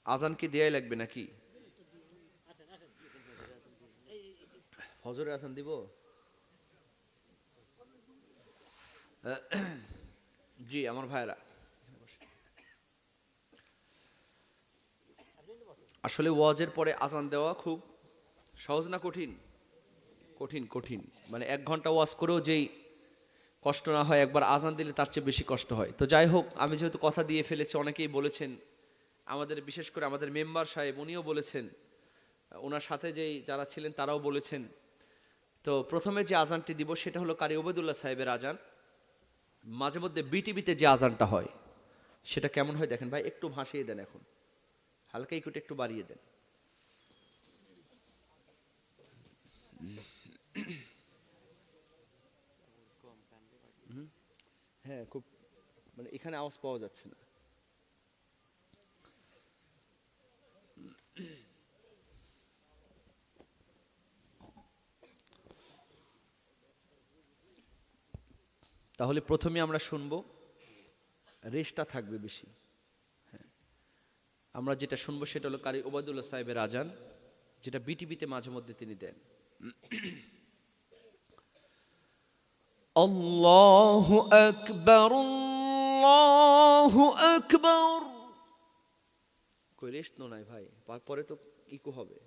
আজান কি দেয়াই লাগবে নাকি? ফজরের আজান দিব? জি আমার ভাইরা, আসলে ওয়াজের পরে আজান দেওয়া খুব সহজ না কঠিন? কঠিন কঠিন। মানে 1 ঘন্টা ওয়াজ করেও যেই কষ্ট না হয়, একবার আজান দিলে তার চেয়ে বেশি কষ্ট হয়। তো যাই হোক, আমি যেহেতু কথা দিয়ে ফেলেছি, অনেকেই বলেছেন, আমাদের বিশেষ করে আমাদের মেম্বার সাহেব উনিও বলেছেন, ওনার সাথে যেই যারা ছিলেন তারাও বলেছেন। তো প্রথমে যে আজানটি দিব সেটা হলো কারি ওবায়দুল্লাহ সাহেবের আজান। মাঝে মধ্যে বিটিভিতে যে আজানটা হয় সেটা কেমন হয় দেখেন ভাই, একটু ভাসিয়ে দেন, এখন হালকা একটু একটু বাড়িয়ে দেন। হ্যাঁ খুব, মানে এখানে আওয়াজ পাওয়া যাচ্ছে না। তাহলে প্রথমে আমরা শুনবো, রেশটা থাকবে বেশি। হ্যাঁ, আমরা যেটা শুনবো সেটা হলো কারি ওবায়দুল্লাহ সাহেবের আজান, যেটা বিটিভিতে মাঝে মধ্যে তিনি দেন। আল্লাহু আকবার, আল্লাহু আকবার। কই রেস্ট নো নাই ভাই, পরে তো ইকো হবে।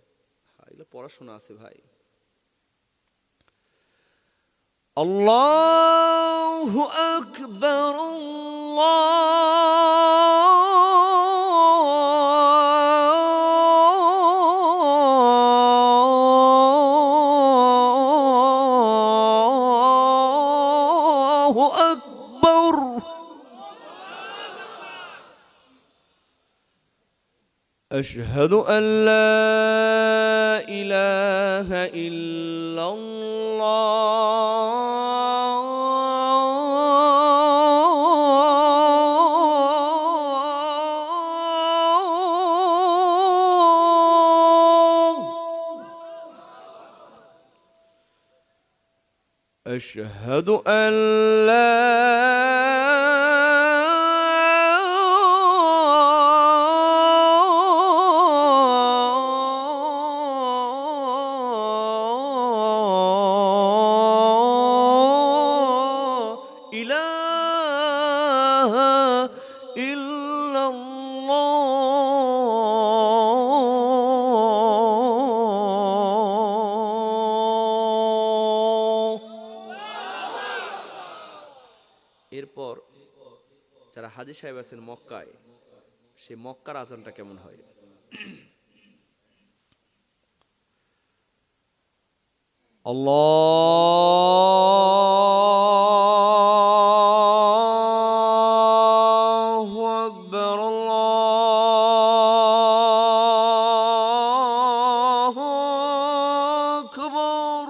হ্যাঁ, এগুলো পড়াশোনা আছে ভাই। আল্লাহু আকবার, আল্লাহু আকবার। أشهد أن لا إله إلا الله. أشهد أن لا إله إلا الله. এরপর যারা হাজী সাহেব আছেন মক্কায়, সেই মক্কার আজানটা কেমন হয়? আল্লাহু আকবার, আল্লাহু আকবার।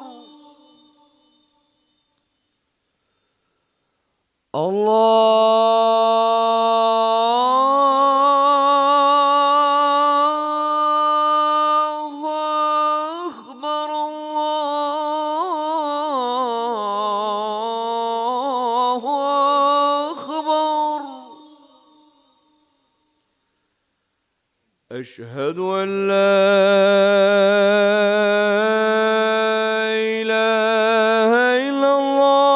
আল্লাহু আকবার, আল্লাহু আকবার। أشهد أن لا إله إلا الله.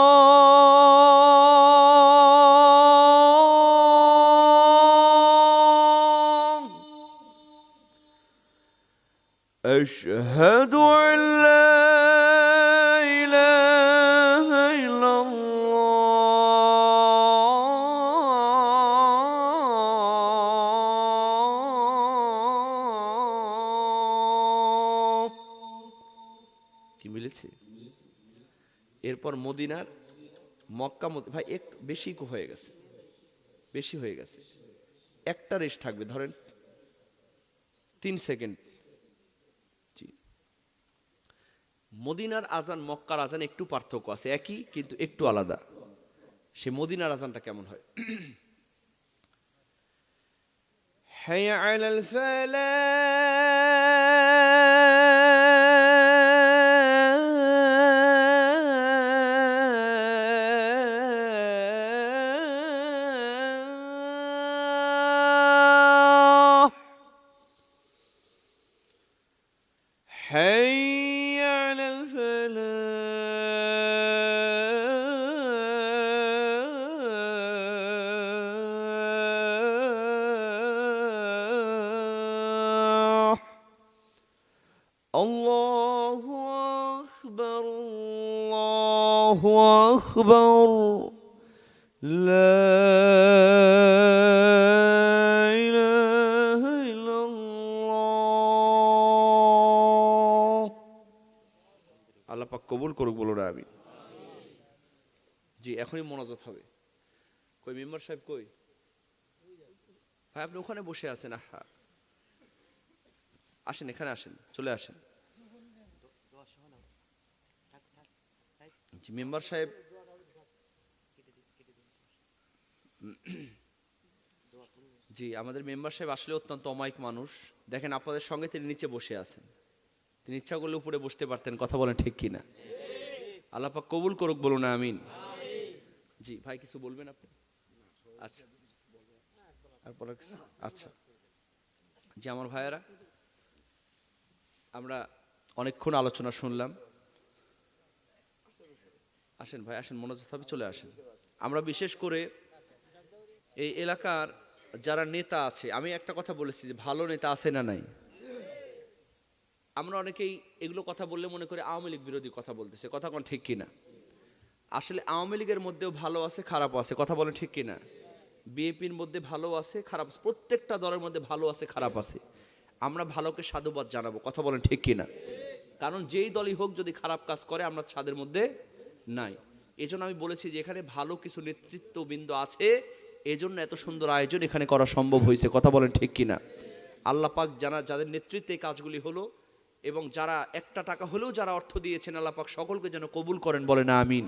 أشهد أن لا إله إلا الله. কি মিলেছে? এরপর মদিনার, ভাই একটু বেশি হয়ে গেছে, বেশি হয়ে গেছে। একটা রেস্ট থাকবে, ধরেন 3 সেকেন্ড। জি, মদিনার আজান মক্কার আজান একটু পার্থক্য আছে, একই কিন্তু একটু আলাদা। সে মদিনার আজানটা কেমন হয়? হাইয়া আলাল ফালাহ। حي على الفلاح الله أكبر الله أكبر لا إله إلا الله আল্লাহ পাক কবুল করুক বলো না আমি জি এখনই মোনাজাত হবে কই মেম্বার সাহেব কই ভাই আপনি ওখানে বসে আছেন আহা আসেন এখানে আসেন চলে আসেন জি মেম্বার সাহেব জি আমাদের মেম্বার সাহেব আসলে অত্যন্ত অমায়িক মানুষ দেখেন আপনাদের সঙ্গে তিনি নিচে বসে আছেন তিনি ইচ্ছা করলে উপরে বসতে পারতেন কথা বলেন ঠিক কিনা আল্লাহ পাক কবুল করুক বলুন আমিন জি ভাই কিছু বলবেন আপনি আচ্ছা আচ্ছা জি আমার ভাইয়েরা আমরা অনেকক্ষণ আলোচনা শুনলাম আসেন ভাই আসেন মোনাজাত হবে চলে আসেন আমরা বিশেষ করে এই এলাকার যারা নেতা আছে আমি একটা কথা বলেছি যে ভালো নেতা আছে না নাই আমরা অনেকেই এগুলো কথা বললে মনে করি আওয়ামী লীগ বিরোধী কথা বলতেছে কথা কোন ঠিক কিনা আসলে আওয়ামী লীগের মধ্যেও ভালো আছে খারাপ আছে কথা বলেন ঠিক কিনা বিএনপির মধ্যে ভালো আছে খারাপ আছে প্রত্যেকটা দলের মধ্যে ভালো আছে খারাপ আছে আমরা ভালোকে সাধুবাদ জানাবো কথা বলেন ঠিক কিনা কারণ যেই দলই হোক যদি খারাপ কাজ করে আমরা ছাদের মধ্যে নাই এজন্য আমি বলেছি যে এখানে ভালো কিছু নেতৃত্ববৃন্দ আছে এজন্য এত সুন্দর আয়োজন এখানে করা সম্ভব হয়েছে কথা বলেন ঠিক কিনা আল্লাহ পাক যাদের নেতৃত্বে এই কাজগুলি হলো এবং যারা একটা টাকা হলেও যারা অর্থ দিয়েছেন আল্লাহ পাক সকলকে যেন কবুল করেন বলেন আমিন